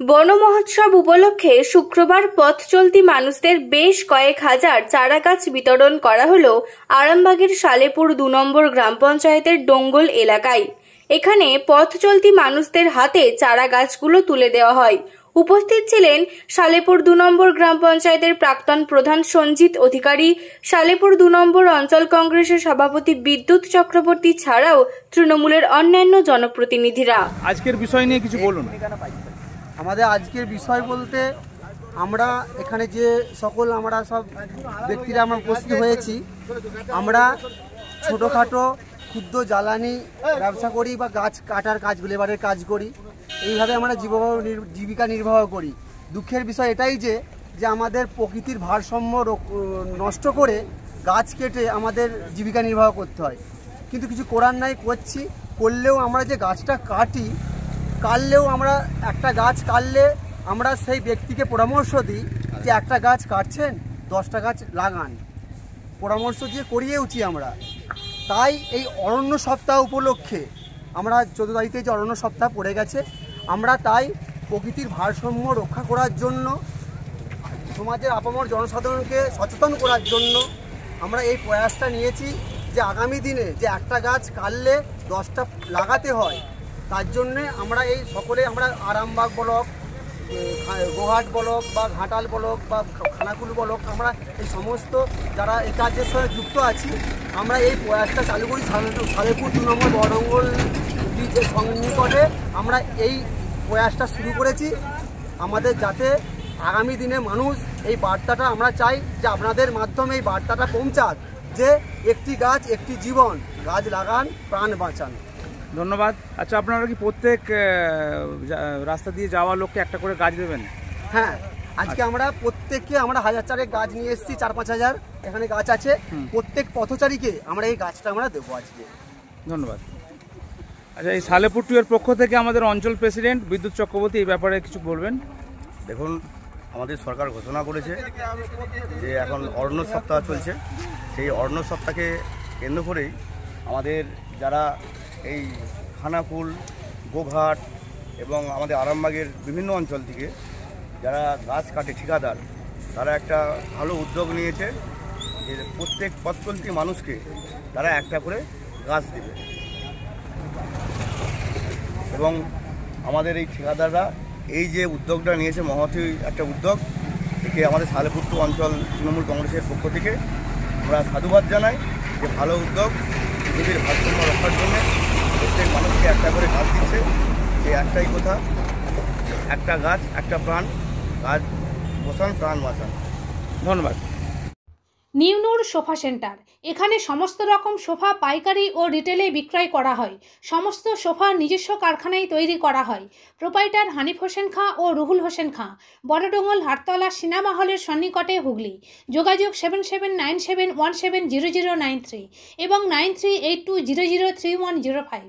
বন মহোৎসব উপলক্ষে শুক্রবার পথ চলতি মানুষদের বেশ কয়েক হাজার চারা গাছ বিতরণ করা হলো আরামবাগের সালেপুর ২ নম্বর গ্রাম পঞ্চায়েতের ডোঙ্গল এলাকায়। এখানে পথ চলতি মানুষদের হাতে চারা গাছগুলো তুলে দেওয়া হয়। উপস্থিত ছিলেন সালেপুর ২ নম্বর গ্রাম পঞ্চায়েতের প্রাক্তন প্রধান সঞ্জিত অধিকারী, সালেপুর ২ নম্বর অঞ্চল কংগ্রেসের সভাপতি বিদ্যুৎ চক্রবর্তী ছাড়াও তৃণমূলের অন্যান্য জনপ্রতিনিধিরা। আজকের বিষয় নিয়ে কিছু বলুন। আমাদের আজকের বিষয় বলতে আমরা এখানে যে সকল আমরা সব ব্যক্তিরা আমরা উপস্থিত হয়েছি, আমরা ছোটোখাটো ক্ষুদ্র জ্বালানি ব্যবসা করি বা গাছ কাটার কাজ, লেবারের কাজ করি। এইভাবে আমরা জীবিকা নির্বাহ করি। দুঃখের বিষয় এটাই যে আমাদের প্রকৃতির ভারসাম্য নষ্ট করে গাছ কেটে আমাদের জীবিকা নির্বাহ করতে হয়, কিন্তু কিছু করার নাই, করলেও আমরা যে গাছটা কাটলেও আমরা একটা গাছ কাটলে আমরা সেই ব্যক্তিকে পরামর্শ দিই যে একটা গাছ কাটছেন 10টা গাছ লাগান, পরামর্শ দিয়ে করিয়েওছি আমরা। তাই এই অরণ্য সপ্তাহ উপলক্ষে আমরা 14 তারিখে যে অরণ্য সপ্তাহ পড়ে গেছে, আমরা তাই প্রকৃতির ভারসাম্য রক্ষা করার জন্য, সমাজের আপামর জনসাধারণকে সচেতন করার জন্য আমরা এই প্রয়াসটা নিয়েছি যে আগামী দিনে যে একটা গাছ কাটলে 10টা লাগাতে হয়। তার জন্যে আমরা এই সকলে আমরা আরামবাগ ব্লক, গোহাট ব্লক বা ঘাটাল ব্লক বা খানাকুল ব্লক, আমরা এই সমস্ত যারা এই কাজের সঙ্গে যুক্ত আছি, আমরা এই প্রয়াসটা চালু করি। সালেপুর 2 নম্বর বড়ঙ্গল ব্রিজের সন্নিকটে আমরা এই প্রয়াসটা শুরু করেছি, আমাদের যাতে আগামী দিনে মানুষ এই বার্তাটা আমরা চাই যে আপনাদের মাধ্যমে এই বার্তাটা পৌঁছাক যে একটি গাছ একটি জীবন, গাছ লাগান, প্রাণ বাঁচান। ধন্যবাদ। আচ্ছা, আপনারা কি প্রত্যেক রাস্তা দিয়ে যাওয়া লোককে একটা করে গাছ দেবেন? হ্যাঁ, আজকে আমরা প্রত্যেককে আমরা 1000 গাছ নিয়ে এসেছি, 4-5 হাজার এখানে গাছ আছে। প্রত্যেক পথচারীকে আমরা এই গাছটা আমরা দেবো আজকে। ধন্যবাদ। আচ্ছা, এই সালেপুর 2 এর পক্ষ থেকে আমাদের অঞ্চল প্রেসিডেন্ট বিদ্যুৎ চক্রবর্তী এই ব্যাপারে কিছু বলবেন। দেখুন, আমাদের সরকার ঘোষণা করেছে যে এখন অরণ্য সপ্তাহ চলছে। সেই অরণ্য সপ্তাহকে কেন্দ্র করেই আমাদের যারা এই খানাকুল, গোঘাট এবং আমাদের আরামবাগের বিভিন্ন অঞ্চল থেকে যারা গাছ কাটে ঠিকাদার, তারা একটা ভালো উদ্যোগ নিয়েছে যে প্রত্যেক পথ চলতি মানুষকে তারা একটা করে গাছ দেবে। এবং আমাদের এই ঠিকাদাররা এই যে উদ্যোগটা নিয়েছে, মহতী একটা উদ্যোগ, একে আমাদের সালেপুর 2 অঞ্চল তৃণমূল কংগ্রেসের পক্ষ থেকে আমরা সাধুবাদ জানাই যে ভালো উদ্যোগ। পৃথিবীর ভারসাম্য রক্ষার জন্য প্রত্যেক মানুষকে একটা করে গাছ দিচ্ছে। এই একটাই কথা, একটা গাছ একটা প্রাণ, গাছ বসান প্রাণ বাঁচান। ধন্যবাদ। নিউনুর সোফা সেন্টার, এখানে সমস্ত রকম সোফা পাইকারি ও রিটেলে বিক্রয় করা হয়। সমস্ত সোফা নিজস্ব কারখানায় তৈরি করা হয়। প্রোপাইটার হানিফ হোসেন খাঁ ও রুহুল হোসেন খাঁ, বড়ডোঙ্গল হাটতলা সিনেমা হলের সন্নিকটে, হুগলি। যোগাযোগ 7797170093 এবং 9382003105।